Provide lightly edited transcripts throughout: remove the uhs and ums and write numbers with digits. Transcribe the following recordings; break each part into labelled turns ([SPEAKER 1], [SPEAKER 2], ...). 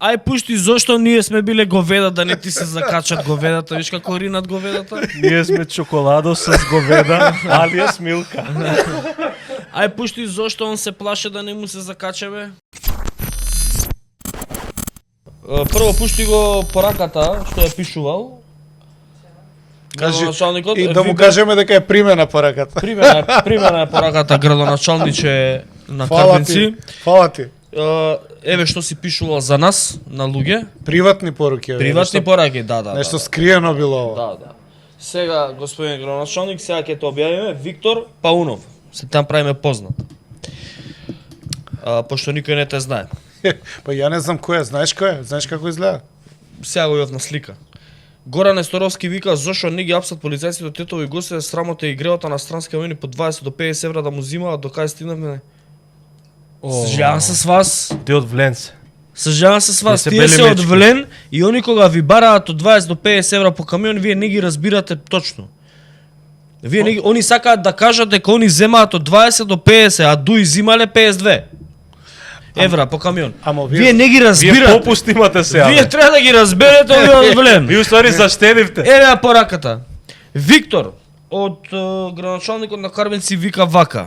[SPEAKER 1] Ај пушти зошто ние сме биле говеда да не ти се закачат говедата, виш како ринат говедата?
[SPEAKER 2] Ние сме чоколадо с говеда, алиас Милка.
[SPEAKER 1] Ај пушти зошто он се плаше да не му се закача бе? Прво пушти го пораката што ја пишувал.
[SPEAKER 3] Кажи,
[SPEAKER 1] Градоначалникот,
[SPEAKER 3] и да му
[SPEAKER 1] вика,
[SPEAKER 3] кажеме дека е примена пораката.
[SPEAKER 1] примена е пораката градоначалниче на Карбинци.
[SPEAKER 3] Фала ти.
[SPEAKER 1] Еве што си пишувал за нас, на луѓе.
[SPEAKER 3] Приватни поруки. бе,
[SPEAKER 1] Приватни
[SPEAKER 3] нешто-
[SPEAKER 1] пораки, да.
[SPEAKER 3] Нешто скриено било ова.
[SPEAKER 1] Да. Сега, господин градоначалник, сега ќе те објавиме Виктор Паунов. Се там правиме познат. Пошто никој не те знае.
[SPEAKER 3] Па ја не знам кој е, знаеш кој е? Знаеш како изгледа?
[SPEAKER 1] Сега го јавна слика. Горан Несторовски вика зошто не ги апсат полицајците од тетови гости срамота и гревата на странски војни по 20 до 50 евра да му зимаат, до кај стигнавме. Сожалявам се с вас.
[SPEAKER 2] Ти од Вленце.
[SPEAKER 1] Сожалявам се с вас.
[SPEAKER 2] се
[SPEAKER 1] Тие
[SPEAKER 2] бели
[SPEAKER 1] се од
[SPEAKER 2] мечки.
[SPEAKER 1] Влен и они кога ви бараат од 20 до 50 евра по камион, вие не ги разбирате точно. Вие не ги, они сакаат да кажат дека они земаат од 20 до 50, а дуи зимале 52 евра по камион.
[SPEAKER 3] Ама
[SPEAKER 1] Вие не ги
[SPEAKER 2] Вие
[SPEAKER 1] разбирате.
[SPEAKER 2] попуст имате сега.
[SPEAKER 1] Вие
[SPEAKER 2] Вие,
[SPEAKER 1] треба да ги разберете овие од Влен.
[SPEAKER 2] Ви уствари заштедивте.
[SPEAKER 1] Еве ја пораката. Виктор од градоначалникот на Карбенци вика вака.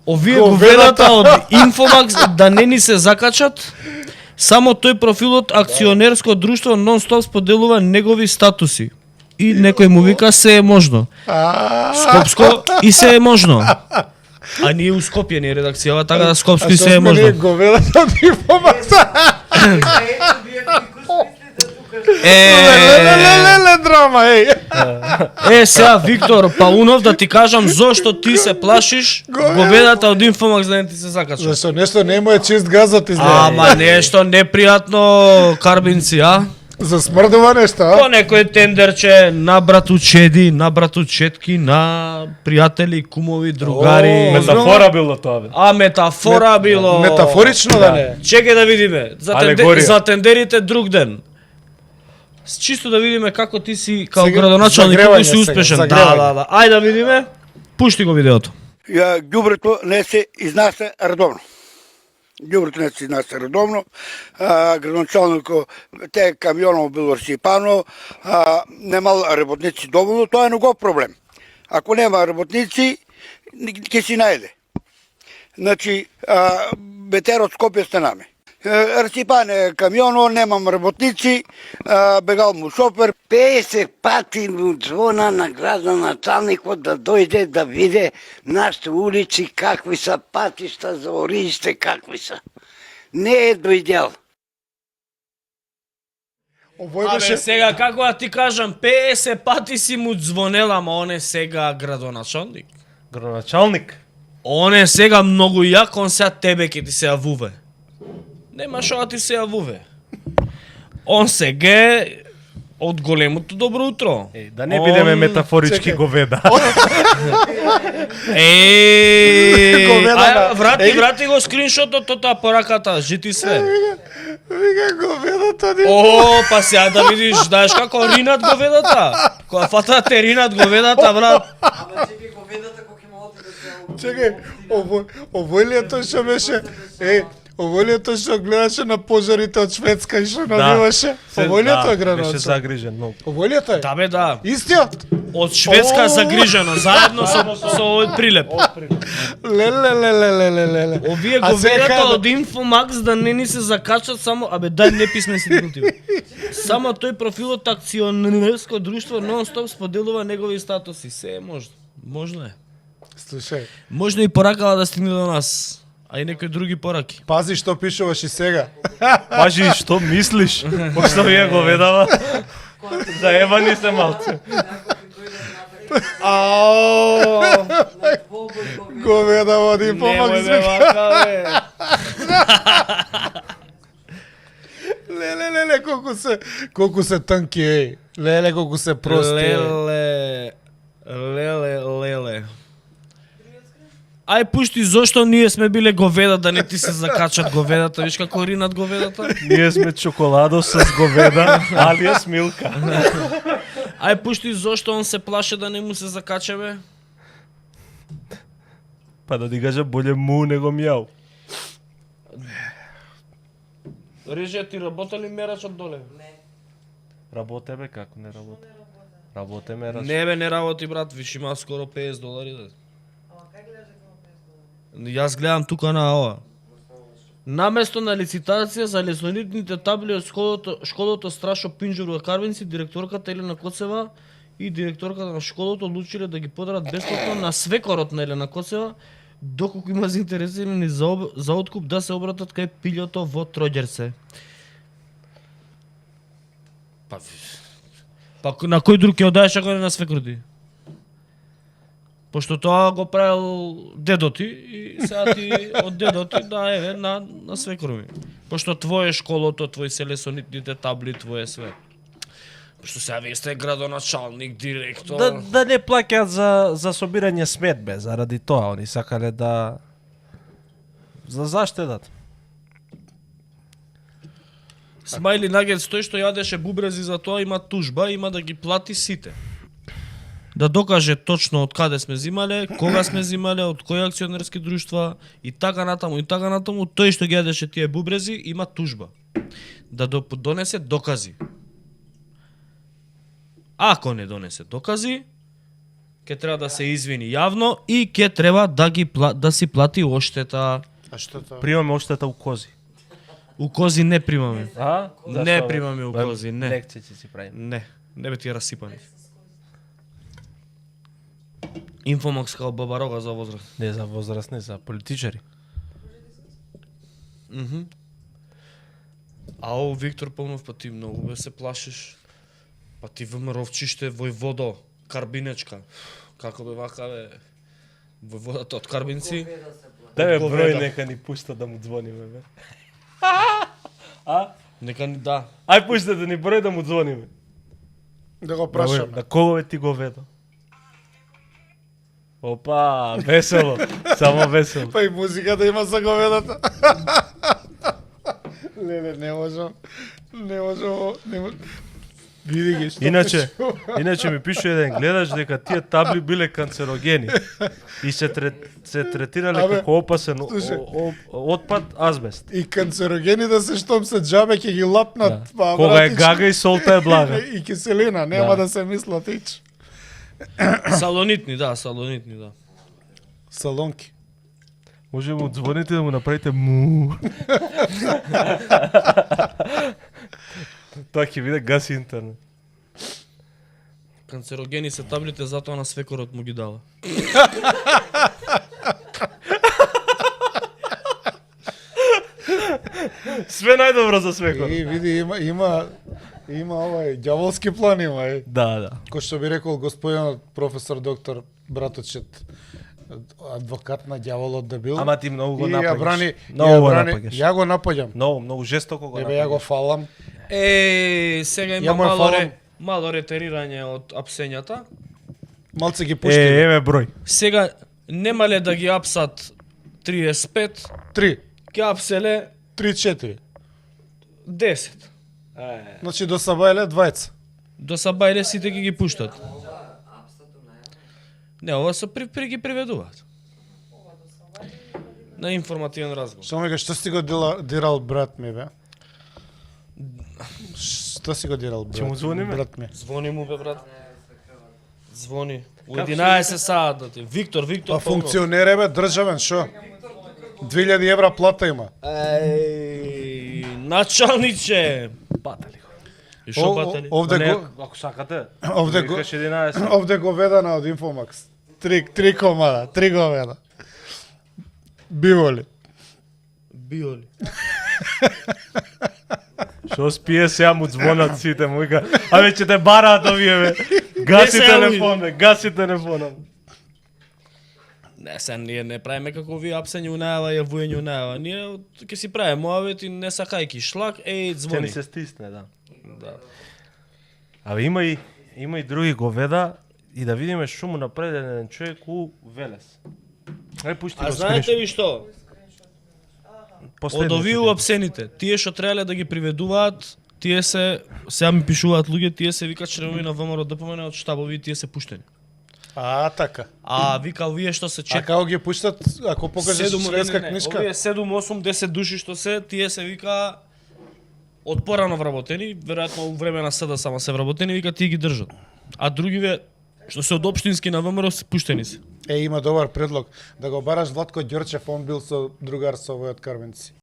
[SPEAKER 1] Овие говедата од Инфомакс да не ни се закачат, само тој профилот акционерско друштво нон-стоп споделува негови статуси. И некој му вика се е можно. Скопско и се е можно. А ние у Скопје ни е редакцијава, така да Скопско и се е можно.
[SPEAKER 3] Говедата од Инфомакса. Леле драма, еј.
[SPEAKER 1] Сега Виктор Паунов да ти кажам зошто ти се плашиш говедата од Инфомакс да не ти се закача.
[SPEAKER 3] Зашто нешто не му е чист газот изгледа.
[SPEAKER 1] Ама нешто непријатно Карбинци, а?
[SPEAKER 3] Засмрдува нешто, а?
[SPEAKER 1] По некој тендерче на братучеди, на братучетки, на пријатели, кумови, другари.
[SPEAKER 2] Метафора било тоа бе.
[SPEAKER 1] А метафора било.
[SPEAKER 3] Метафорично да не.
[SPEAKER 1] Чекај да видиме.
[SPEAKER 2] Алегорија.
[SPEAKER 1] За тендерите друг ден. Чисто да видиме како ти си као
[SPEAKER 3] Сега,
[SPEAKER 1] градоначалник,
[SPEAKER 3] загревање
[SPEAKER 1] кој си
[SPEAKER 3] сега,
[SPEAKER 1] успешен.
[SPEAKER 3] загревање.
[SPEAKER 1] Да. Ајде да видиме. Пушти го видеото.
[SPEAKER 4] Ѓубрето не се изнася редовно. Ѓубрето не се изнася редовно. Градоначалникот те камионот бил расипано, немал работници доволно, тоа е негов проблем. Ако нема работници, ќе си најде. Значи, ветер од Скопје сте наме. Расипане камионот, немам работници, бегал му шофер.
[SPEAKER 5] 50 пати му звона на градоначалникот да дојде да виде нашите улици какви са, патишта за оризите какви са. Не е дојдел.
[SPEAKER 3] Овој
[SPEAKER 1] Абе
[SPEAKER 3] беше
[SPEAKER 1] сега како да ти кажам 50 пати си му звонела, ама он е сега градоначалник.
[SPEAKER 2] Градоначалник.
[SPEAKER 1] Он е сега многу јак, он сега тебе ќе ти се јавуве. Нема шо да ти се јавуве. Он сега е од големото добро утро.
[SPEAKER 2] Да не бидеме
[SPEAKER 1] Он-
[SPEAKER 2] метафорички
[SPEAKER 3] Чекај.
[SPEAKER 2] говеда.
[SPEAKER 3] Говеда на-
[SPEAKER 1] Врати го скриншотот од таа пораката, жити све.
[SPEAKER 3] Вика говедата од
[SPEAKER 1] О, па сега да видиш, знаеш како ринат говедата. Кога фатат те ринат говедата, брат.
[SPEAKER 3] Чекај, овој ли е тој што беше? Овој ли е тој што гледаше на пожарите од Шведска и што навиваше? Овој ли е тој
[SPEAKER 2] Беше
[SPEAKER 3] градоначалник?
[SPEAKER 2] загрижен многу.
[SPEAKER 3] Овој ли е тој?
[SPEAKER 1] Да бе, да.
[SPEAKER 3] Истиот?
[SPEAKER 1] Од Шведска загрижено, заедно со овој прилеп.
[SPEAKER 3] Леле.
[SPEAKER 1] Овие
[SPEAKER 3] А сега
[SPEAKER 1] говедата
[SPEAKER 3] да-
[SPEAKER 1] од Инфомакс да не ни се закачат само, абе дај не писме си бе. Само тој профилот акционерско друштво нон-стоп споделува негови статуси. Се е можно. Можно е.
[SPEAKER 3] Слушај,
[SPEAKER 1] Можно и поракава да стигне до нас. А и некои други пораки.
[SPEAKER 3] пази што пишуваш и сега.
[SPEAKER 2] Пажи, што мислиш? Пошто вие говедава? Заебани се малце.
[SPEAKER 1] Ао!
[SPEAKER 3] Говеда води
[SPEAKER 1] Немој
[SPEAKER 3] помак
[SPEAKER 1] ме
[SPEAKER 3] звика.
[SPEAKER 1] вака, бе.
[SPEAKER 3] Леле, колку се тонки, еј. Леле, колку се прости. еј.
[SPEAKER 1] Леле. Ај пушти зошто ние сме биле говеда да не ти се закачат говедата, виш како ринат говедата?
[SPEAKER 2] Ние сме чоколадо с говеда, алиас Милка.
[SPEAKER 1] Ај пушти зошто он се плаше да не му се закача бе?
[SPEAKER 2] Па да ти кажа боле му него мјау.
[SPEAKER 1] Реже, ти работа ли мерачот доле?
[SPEAKER 2] Работе бе, како не работе? Работе мераш.
[SPEAKER 1] Не бе, не работи брат, виш има скоро $50. Да. Јас гледам тука на ова. Наместо на лицитација за леснонитните табли од школото Страшо Пинџур во Карвинци, директорката Елена Коцева и директорката на школото одлучиле да ги подарат бесплатно на свекорот на Елена Коцева, доколку има заинтересирани за откуп да се обратат кај пилјото во Троѓерце. Па на кој друг ќе оддаеш ако не на свекрути? Пошто тоа го правил дедо ти и сега ти од дедо ти да еве на свекрови. Пошто твое школото, твои се лесонитните табли, твое све. Пошто сега вие сте градоначалник, директор.
[SPEAKER 2] Да не плаќаат за собирање сметбе, заради тоа они сакале да за заштедат.
[SPEAKER 1] Смајли Нагет стои што јадеше бубрези за тоа, има тужба, има да ги плати сите. Да докаже точно од каде сме зимале, кога сме зимале, од кои акционерски друштва и така натаму, тој што ги јадеше тие бубрези има тужба. Да донесе докази. Ако не донесе докази, ќе треба да се извини јавно и ќе треба да си плати оштета.
[SPEAKER 3] А што тоа?
[SPEAKER 2] Примаме оштета у кози.
[SPEAKER 1] У кози не примаме.
[SPEAKER 2] А?
[SPEAKER 1] Не примаме у кози, не.
[SPEAKER 2] Лекција си правиме.
[SPEAKER 1] Не бе тие расипани. Инфомакс као баба рога за возраст.
[SPEAKER 2] Не за возраст, не за политичари.
[SPEAKER 1] Ау, Виктор Павнов, па ти многу бе се плашиш. Па ти ВМРО-вчиште војводо, Карбинечка. Како бе вака бе? Војводата од Карбинци.
[SPEAKER 2] Да бе,
[SPEAKER 1] Говеда.
[SPEAKER 2] број нека ни пушта да му звониме, бе.
[SPEAKER 1] Нека ни да.
[SPEAKER 2] Ај пуштете ни број да му звониме.
[SPEAKER 3] Да го прашаме.
[SPEAKER 2] На кого бе ти го ведо? Опа, весело, само весело.
[SPEAKER 3] Па и музика да има за говедата. Леле, не можам. Види ги што
[SPEAKER 2] Иначе ми пише еден гледач дека тие табли биле канцерогени и се третирале
[SPEAKER 3] Абе,
[SPEAKER 2] како опасен
[SPEAKER 3] слушай.
[SPEAKER 2] отпад азбест.
[SPEAKER 3] И канцерогени да се штом се џабе ќе ги лапнат. Па,
[SPEAKER 2] Кога е
[SPEAKER 3] братич,
[SPEAKER 2] гага и солта е блага.
[SPEAKER 3] И киселина, нема
[SPEAKER 2] Да.
[SPEAKER 3] да се мислат ич.
[SPEAKER 1] Салонитни, да.
[SPEAKER 3] Салонки.
[SPEAKER 2] Може му звоните да му направите му. Тоа ќе биде гаси интернет.
[SPEAKER 1] Канцерогени се таблите, затоа на свекорот му ги дава.
[SPEAKER 2] Све најдобро за свекор.
[SPEAKER 3] И види има овај ѓаволски план има,
[SPEAKER 2] Да.
[SPEAKER 3] Кој што би рекол господинот професор доктор Браточет, адвокат на ѓаволот да бил.
[SPEAKER 2] Ама ти многу го
[SPEAKER 3] И ја
[SPEAKER 2] напаѓаш.
[SPEAKER 3] брани,
[SPEAKER 2] Многу го напаѓаш.
[SPEAKER 3] ја го напаѓам.
[SPEAKER 2] Многу жестоко го
[SPEAKER 3] Ебе ја го
[SPEAKER 2] напаѓаш.
[SPEAKER 3] фалам.
[SPEAKER 1] Сега
[SPEAKER 3] Ја
[SPEAKER 1] има
[SPEAKER 3] му фалам.
[SPEAKER 1] мало ретерирање од апсењата.
[SPEAKER 3] Малце ги пуштили.
[SPEAKER 2] Еве број.
[SPEAKER 1] Сега немале да ги апсат 35,
[SPEAKER 3] 3,
[SPEAKER 1] ќе апселе
[SPEAKER 3] 3, 4.
[SPEAKER 1] 10.
[SPEAKER 3] Значи до сабајле 20.
[SPEAKER 1] До сабајле сите ги пуштат. Не, ова се при ги приведуваат. На информативен разговор.
[SPEAKER 3] Што ми што си го дирал брат ми, бе? Што си го дирал брат?
[SPEAKER 2] Ќе му звониме?
[SPEAKER 3] Брат ми.
[SPEAKER 1] Звони му бе брат. Звони. У 11 саат да ти. Виктор
[SPEAKER 3] Па
[SPEAKER 1] Павлов.
[SPEAKER 3] функционер е бе, државен, шо? 2000 евра плата има.
[SPEAKER 1] Еј, началниче.
[SPEAKER 2] Батали го.
[SPEAKER 1] И шо батали?
[SPEAKER 3] Овде го
[SPEAKER 2] Ако сакате,
[SPEAKER 3] Овде го-
[SPEAKER 2] викаш 11.
[SPEAKER 3] овде говедана од Инфомакс. 3 комада, 3 говеда. Биволи.
[SPEAKER 1] Биоли.
[SPEAKER 2] Шо спие сега му звонат сите, му вика, абе ќе те бараат овие бе. Гаси
[SPEAKER 1] Не се
[SPEAKER 2] телефон бе, гаси телефонот.
[SPEAKER 1] Не, се ние не правиме како ви апсење у најава, јавување у најава. Ние ќе си правиме муавет и не сакајки шлак,
[SPEAKER 2] Ќе
[SPEAKER 1] звони.
[SPEAKER 2] ни се стисне, да.
[SPEAKER 1] Да.
[SPEAKER 2] Абе има и други говеда и да видиме што му направи еден човек у Велес. Ај пушти
[SPEAKER 1] А
[SPEAKER 2] го
[SPEAKER 1] знаете ли што? Од овие уапсените, тие што требале да ги приведуваат, тие се, сега ми пишуваат луѓе, тие се викаат членови на ВМРО ДПМН од штабови, тие се пуштени.
[SPEAKER 3] А, така.
[SPEAKER 1] А вика овие што се
[SPEAKER 3] А како ги пуштат, ако покажеш членска книжка?
[SPEAKER 1] Овие 7, 8, 10 души што се, тие се вика од порано вработени, веројатно у време на СД само се вработени, вика тие ги држат. А другиве што се од општински на ВМРО се пуштени се.
[SPEAKER 3] Има добар предлог да го бараш Владко Ѓорчев, он бил со другар со овој од Карвенци.